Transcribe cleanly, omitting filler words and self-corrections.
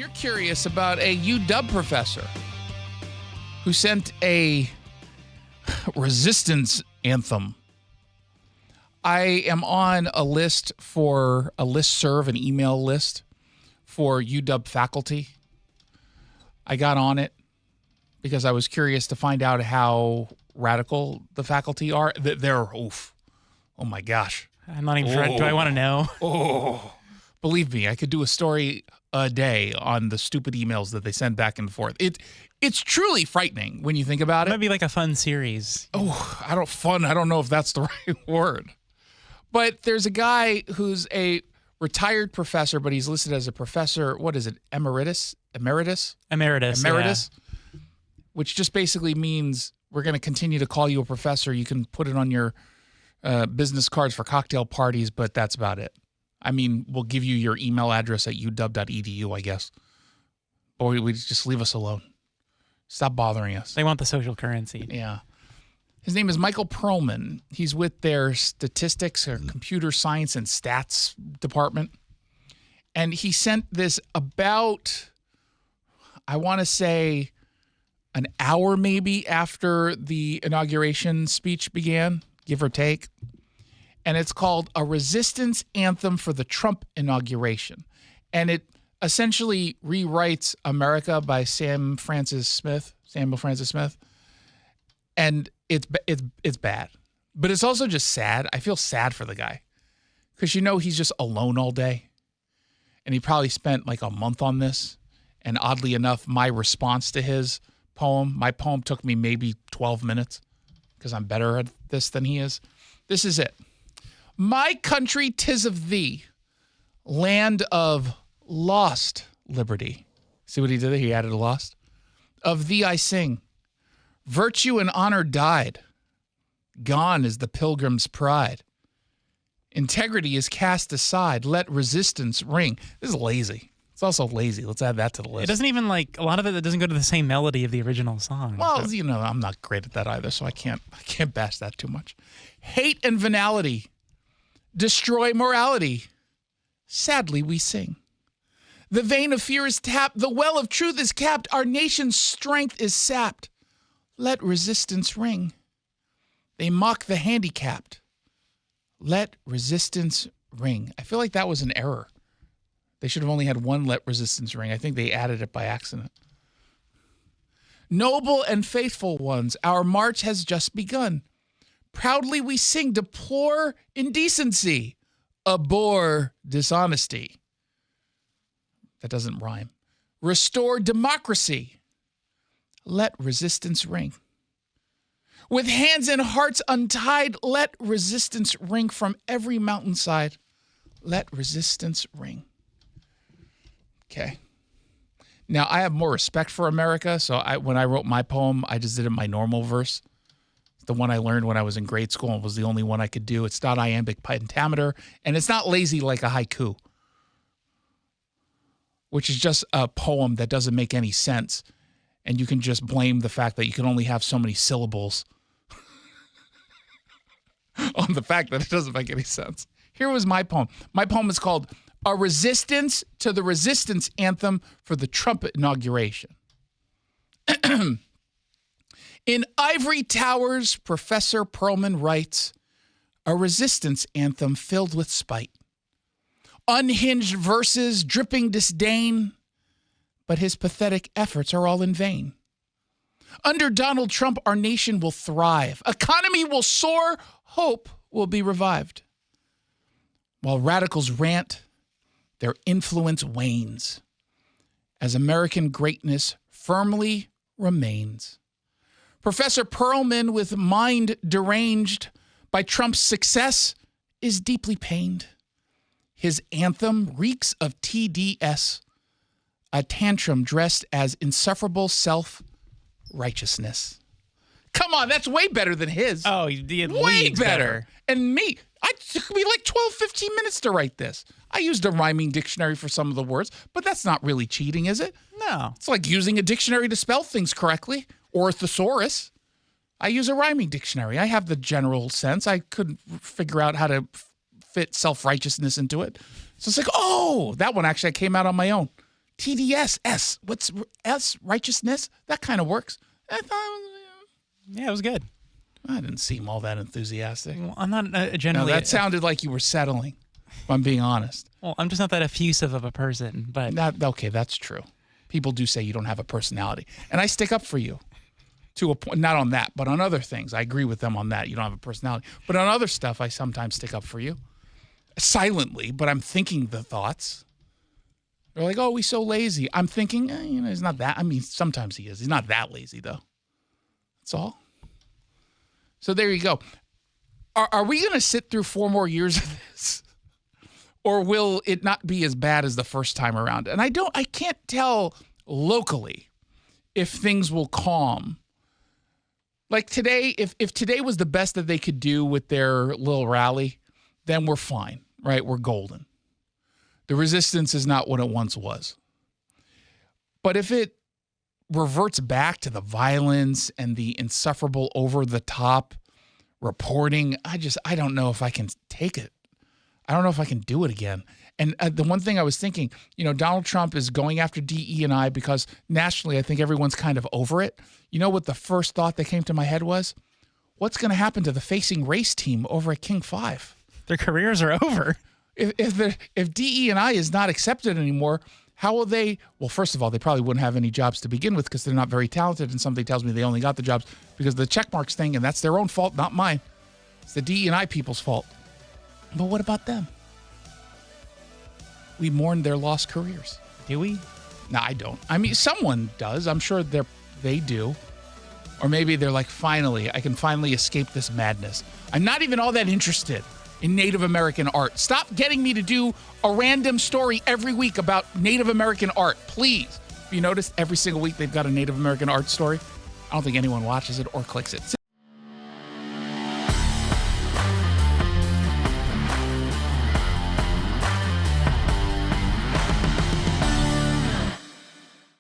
You're curious about a UW professor who sent a Resistance Anthem. I am on a listserv, an email list for UW faculty. I got on it because I was curious to find out how radical the faculty are. They're, oh my gosh. I'm not even sure. Do I want to know? Believe me, I could do a story a day on the stupid emails that they send back and forth. It's truly frightening when you think about it. It might be like a fun series. I don't know if that's the right word. But there's a guy who's a retired professor, but he's listed as a professor, what is it, emeritus? Emeritus, yeah. Which just basically means we're going to continue to call you a professor. You can put it on your business cards for cocktail parties, but that's about it. I mean, we'll give you your email address at uw.edu, I guess. Or we just leave us alone. Stop bothering us. They want the social currency. Yeah. His name is Michael Perlman. He's with their statistics or computer science and stats department. And he sent this about, I want to say, an hour maybe after the inauguration speech began, give or take. And it's called A Resistance Anthem for the Trump Inauguration. And it essentially rewrites America by Samuel Francis Smith. And it's bad. But it's also just sad. I feel sad for the guy. Because he's just alone all day. And he probably spent like a month on this. And oddly enough, my response to my poem took me maybe 12 minutes. Because I'm better at this than he is. This is it. My country, 'tis of thee, land of lost liberty. See what he did there? He added a lost. Of thee I sing. Virtue and honor died. Gone is the pilgrim's pride. Integrity is cast aside. Let resistance ring. This is lazy. It's also lazy. Let's add that to the list. It doesn't even a lot of it that doesn't go to the same melody of the original song. Well, I'm not great at that either, so I can't bash that too much. Hate and venality destroy morality. Sadly, we sing. The vein of fear is tapped. The well of truth is capped. Our nation's strength is sapped. Let resistance ring. They mock the handicapped. Let resistance ring. I feel like that was an error. They should have only had one let resistance ring. I think they added it by accident. Noble and faithful ones, our march has just begun. Proudly we sing, deplore indecency, abhor dishonesty. That doesn't rhyme. Restore democracy. Let resistance ring. With hands and hearts untied, let resistance ring from every mountainside. Let resistance ring. Okay. Now, I have more respect for America, so when I wrote my poem, I just did it in my normal verse. The one I learned when I was in grade school and was the only one I could do. It's not iambic pentameter, and it's not lazy like a haiku, which is just a poem that doesn't make any sense, and you can just blame the fact that you can only have so many syllables on the fact that it doesn't make any sense. Here was my poem. My poem is called A Resistance to the Resistance Anthem for the Trump Inauguration. In ivory towers, Professor Perlman writes, a resistance anthem filled with spite. Unhinged verses, dripping disdain, but his pathetic efforts are all in vain. Under Donald Trump, our nation will thrive. Economy will soar. Hope will be revived. While radicals rant, their influence wanes as American greatness firmly remains. Professor Perlman, with mind deranged by Trump's success, is deeply pained. His anthem reeks of TDS, a tantrum dressed as insufferable self-righteousness. Come on, that's way better than his. Oh, the way better. And me, it took me like 12, 15 minutes to write this. I used a rhyming dictionary for some of the words, but that's not really cheating, is it? No. It's like using a dictionary to spell things correctly, or a thesaurus. I use a rhyming dictionary. I have the general sense. I couldn't figure out how to fit self-righteousness into it. So it's like, oh, that one actually came out on my own. TDS, S. What's S? Righteousness? That kind of works. I thought Yeah, it was good. I didn't seem all that enthusiastic. Well, I'm not No, generally. that sounded like you were settling, if I'm being honest. Well, I'm just not that effusive of a person, but Okay, that's true. People do say you don't have a personality. And I stick up for you to a point, not on that, but on other things. I agree with them on that. You don't have a personality. But on other stuff, I sometimes stick up for you. Silently, but I'm thinking the thoughts. They're like, oh, he's so lazy. I'm thinking, he's not that. I mean, sometimes he is. He's not that lazy, though. That's all. So there you go. Are we going to sit through 4 more years of this? Or will it not be as bad as the first time around? And I can't tell locally if things will calm. Like today, if today was the best that they could do with their little rally, then we're fine, right? We're golden. The resistance is not what it once was. But if it reverts back to the violence and the insufferable over-the-top reporting, I don't know if I can take it. I don't know if I can do it again. And the one thing I was thinking, Donald Trump is going after DE&I because nationally I think everyone's kind of over it. You know what the first thought that came to my head was? What's going to happen to the Facing Race team over at King 5? their careers are over. If DE&I is not accepted anymore, how will they? Well, first of all, they probably wouldn't have any jobs to begin with because they're not very talented, and somebody tells me they only got the jobs because of the check marks thing, and that's their own fault, not mine. It's the DE&I people's fault. But what about them? We mourn their lost careers. Do we? No, I don't. I mean, someone does. I'm sure they do. Or maybe they're like, finally, I can finally escape this madness. I'm not even all that interested in Native American art. Stop getting me to do a random story every week about Native American art, please. If you notice, every single week they've got a Native American art story. I don't think anyone watches it or clicks it.